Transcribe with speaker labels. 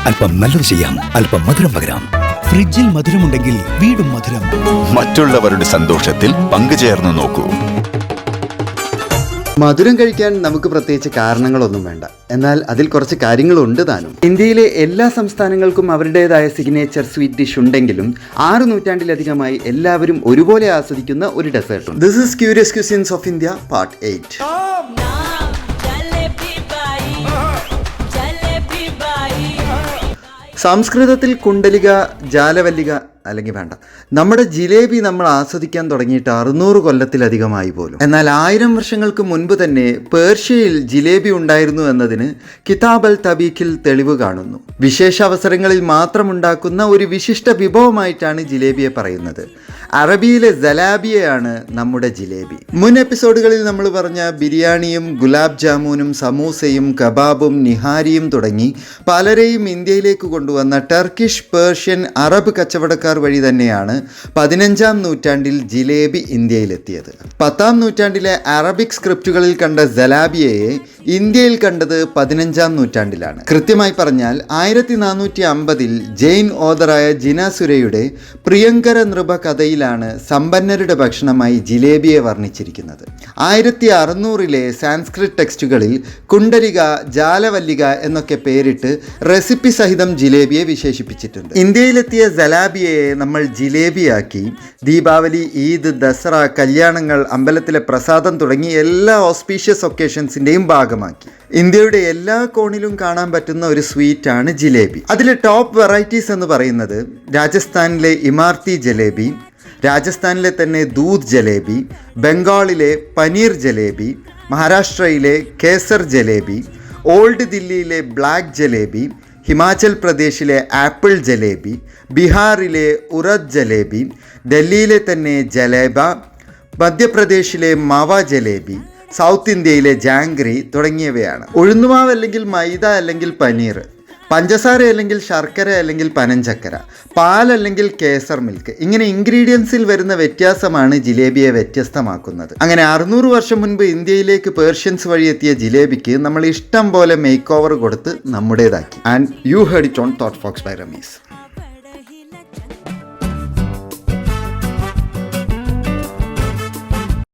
Speaker 1: അല്പം നല്ലത് ചെയ്യാം, അല്പം മധുരം പകരാം.
Speaker 2: ഫ്രിഡ്ജിൽ മധുരമുണ്ടെങ്കിൽ വീടും മധുരം.
Speaker 3: മറ്റുള്ളവരുടെ സന്തോഷത്തിൽ പങ്കുചേർന്ന് നോക്കൂ.
Speaker 4: മധുരം കഴിക്കാൻ നമുക്ക് പ്രത്യേകിച്ച് കാരണങ്ങളൊന്നും വേണ്ട, എന്നാൽ അതിൽ കുറച്ച് കാര്യങ്ങളുണ്ട് താനും. ഇന്ത്യയിലെ എല്ലാ സംസ്ഥാനങ്ങൾക്കും അവരുടേതായ സിഗ്നേച്ചർ സ്വീറ്റ് ഡിഷ് ഉണ്ടെങ്കിലും 6 നൂറ്റാണ്ടിലധികമായി എല്ലാവരും ഒരുപോലെ ആസ്വദിക്കുന്ന ഒരു ഡെസേർട്ട് ഉണ്ട്. This is curious cuisines of India part 8. സംസ്കൃതത്തിൽ കുണ്ടലിക, ജാലവല്ലിക അല്ലെങ്കിൽ വേണ്ട, നമ്മുടെ ജിലേബി നമ്മൾ ആസ്വദിക്കാൻ തുടങ്ങിയിട്ട് 600 കൊല്ലത്തിലധികമായി പോലും. എന്നാൽ 1000 വർഷങ്ങൾക്ക് മുൻപ് തന്നെ പേർഷ്യയിൽ ജിലേബി ഉണ്ടായിരുന്നു എന്നതിന് കിതാബ് അൽ തബീഖിൽ തെളിവ് കാണുന്നു. വിശേഷ അവസരങ്ങളിൽ മാത്രം ഉണ്ടാക്കുന്ന ഒരു വിശിഷ്ട വിഭവമായിട്ടാണ് ജിലേബിയെ പറയുന്നത്. അറബിയിലെ ജലാബിയയാണ് നമ്മുടെ ജിലേബി. മുൻ എപ്പിസോഡുകളിൽ നമ്മൾ പറഞ്ഞ ബിരിയാണിയും ഗുലാബ് ജാമുനും സമൂസയും കബാബും നിഹാരിയും തുടങ്ങി പലരെയും ഇന്ത്യയിലേക്ക് കൊണ്ടുവന്ന ടർക്കിഷ്, പേർഷ്യൻ, അറബ് കച്ചവടക്കാർ വഴി തന്നെയാണ് 15-ാം നൂറ്റാണ്ടിൽ ജിലേബി ഇന്ത്യയിലെത്തിയത്. 10-ാം നൂറ്റാണ്ടിലെ അറബിക് സ്ക്രിപ്റ്റുകളിൽ കണ്ട ജലാബിയയെ ഇന്ത്യയിൽ കണ്ടത് 15-ാം നൂറ്റാണ്ടിലാണ്. കൃത്യമായി പറഞ്ഞാൽ 1450-ൽ ജെയിൻ ഓതറായ ജിനാസുരയുടെ പ്രിയങ്കര നൃപ കഥയിലാണ് സമ്പന്നരുടെ ഭക്ഷണമായി ജിലേബിയെ വർണ്ണിച്ചിരിക്കുന്നത്. 1600-ലെ സാൻസ്ക്രിറ്റ് ടെക്സ്റ്റുകളിൽ കുണ്ടലിക, ജാലവല്ലിക എന്നൊക്കെ പേരിട്ട് റെസിപ്പി സഹിതം ജിലേബിയെ വിശേഷിപ്പിച്ചിട്ടുണ്ട്. ഇന്ത്യയിലെത്തിയ ജലാബിയയെ നമ്മൾ ജിലേബിയാക്കി ദീപാവലി, ഈദ്, ദസറ, കല്യാണങ്ങൾ, അമ്പലത്തിലെ പ്രസാദം തുടങ്ങി എല്ലാ ഓസ്പീഷ്യസ് ഒക്കേഷൻസിൻ്റെയും ഭാഗമാക്കി. ഇന്ത്യയുടെ എല്ലാ കോണിലും കാണാൻ പറ്റുന്ന ഒരു സ്വീറ്റാണ് ജിലേബി. അതിലെ ടോപ്പ് വെറൈറ്റീസ് എന്ന് പറയുന്നത് രാജസ്ഥാനിലെ ഇമാർത്തി ജലേബി, രാജസ്ഥാനിലെ തന്നെ ദൂധ് ജലേബി, ബംഗാളിലെ പനീർ ജലേബി, മഹാരാഷ്ട്രയിലെ കേസർ ജലേബി, ഓൾഡ് ദില്ലിയിലെ ബ്ലാക്ക് ജലേബി, ഹിമാചൽ പ്രദേശിലെ ആപ്പിൾ ജലേബി, ബീഹാറിലെ ഉറദ് ജലേബി, ഡൽഹിയിലെ തന്നെ ജലേബ, മധ്യപ്രദേശിലെ മാവ ജലേബി, സൗത്ത് ഇന്ത്യയിലെ ജാംഗ്രി തുടങ്ങിയവയാണ്. ഉഴുന്നുമാവ് അല്ലെങ്കിൽ മൈദ അല്ലെങ്കിൽ പനീർ, പഞ്ചസാര അല്ലെങ്കിൽ ശർക്കര അല്ലെങ്കിൽ പനഞ്ചക്കര, പാൽ അല്ലെങ്കിൽ കേസർ മിൽക്ക്, ഇങ്ങനെ ഇൻഗ്രീഡിയൻസിൽ വരുന്ന വ്യത്യാസമാണ് ജിലേബിയെ വ്യത്യസ്തമാക്കുന്നത്. അങ്ങനെ 600 വർഷം മുൻപ് ഇന്ത്യയിലേക്ക് പേർഷ്യൻസ് വഴി എത്തിയ ജിലേബിക്ക് നമ്മൾ ഇഷ്ടം പോലെ മേക്ക് ഓവർ കൊടുത്ത് നമ്മുടേതാക്കി. And you heard it on Thought Fox by Ramees.